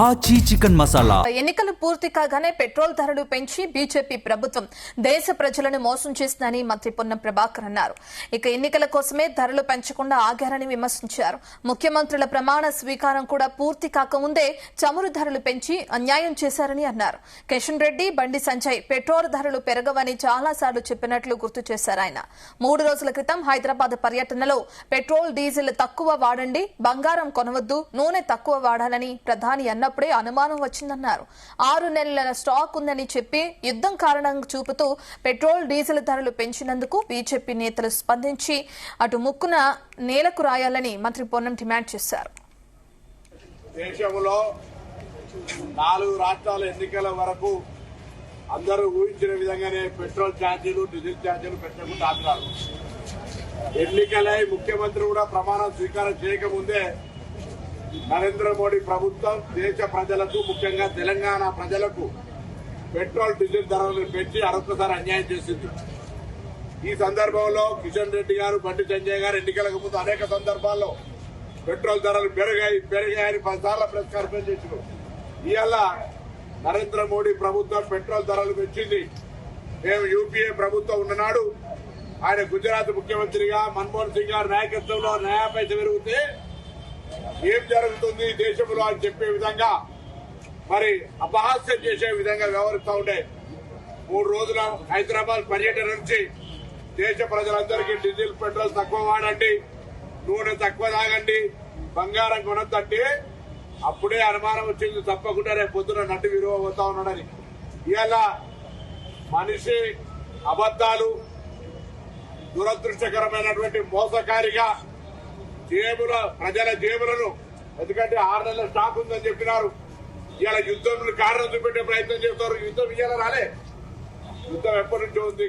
ఆచి చికెన్ మసాలా. ఎన్నికలు పూర్తి కాగానే పెట్రోల్ ధరలు పెంచి బీజేపీ ప్రభుత్వం దేశ ప్రజలను మోసం చేసిందని మంత్రి పొన్నం ప్రభాకర్ అన్నారు. ఇక ఎన్నికల కోసమే ధరలు పెంచకుండా ఆగారని విమర్శించారు. ముఖ్యమంత్రుల ప్రమాణ స్వీకారం కూడా పూర్తి కాకముందే చమురు ధరలు పెంచి అన్యాయం చేశారని అన్నారు. కిషన్ రెడ్డి, బండి సంజయ్ పెట్రోల్ ధరలు పెరగవని చాలాసార్లు చెప్పినట్లు గుర్తు చేశారు. ఆయన 3 రోజుల క్రితం హైదరాబాద్ పర్యటనలో పెట్రోల్, డీజిల్ తక్కువ వాడండి, బంగారం కొనవద్దు, నూనె తక్కువ వాడాలని ప్రధాని అన్నప్పుడే అనుమానం వచ్చిందన్నారు. 6 నెలల స్టాక్ ఉందని చెప్పి యుద్దం కారణంగా చూపుతూ పెట్రోల్, డీజిల్ ధరలు పెంచినందుకు బీజేపీ నేతలు స్పందించి అటు ముక్కున నేలకు రాయాలని మంత్రి పొన్నం డిమాండ్ చేశారు. దేశంలో 4 రాష్ట్రాల ఎన్నికల వరకు అందరూ ఊహించిన విధంగానే పెట్రోల్ ఛార్జీలు, డీజిల్ ఛార్జీలు పెంచకుండా ఆపినారు. ఎన్నికలై ముఖ్యమంత్రి కూడా ప్రమాణ స్వీకారం చేయకముందే నరేంద్ర మోడీ ప్రభుత్వం దేశ ప్రజలకు, ముఖ్యంగా తెలంగాణ ప్రజలకు పెట్రోల్, డీజిల్ ధరలను పెంచి మరొకసారి అన్యాయం చేసింది. ఈ సందర్భంలో కిషన్ రెడ్డి గారు, బండి సంజయ్ గారు ఎన్నికలకు ముందు అనేక సందర్భాల్లో పెట్రోల్ ధరలు పెరిగాయని 10 సార్లు ప్రెస్ కాన్ఫరెన్స్ చేశారు. ఇవాళ నరేంద్ర మోడీ ప్రభుత్వం పెట్రోల్ ధరలు పెంచింది. మేము యూపీఏ ప్రభుత్వం ఉన్ననాడు ఆయన గుజరాత్ ముఖ్యమంత్రిగా మన్మోహన్ సింగ్ గారి నాయకత్వంలో నయా పైస పెరిగితే ఏం జరుగుతుంది దేశంలో అని చెప్పే విధంగా, మరి అపహాస్యం చేసే విధంగా వ్యవహరిస్తూ ఉండే 3 రోజుల హైదరాబాద్ పర్యటన నుంచి దేశ ప్రజలందరికీ డీజిల్, పెట్రోల్ తక్కువ వాడండి, నూనె తక్కువ తాగండి, బంగారం కొనొద్దంటే అప్పుడే అనుమానం వచ్చింది. తప్పకుండా రేపు పొద్దున నటు విలువ పోతా ఉన్నాడని. ఇవాళ మనిషి అబద్దాలు, దురదృష్టకరమైనటువంటి మోసకారిగా ప్రజల జేబులను, ఎందుకంటే 6 నెలల స్టాక్ ఉందని చెప్పినారు. ఇవాళ యుద్ధం కారణం చూపెట్టే ప్రయత్నం చేస్తారు. యుద్ధం ఇవాళ రాలే, యుద్ధం ఎప్పటి నుంచో ఉంది.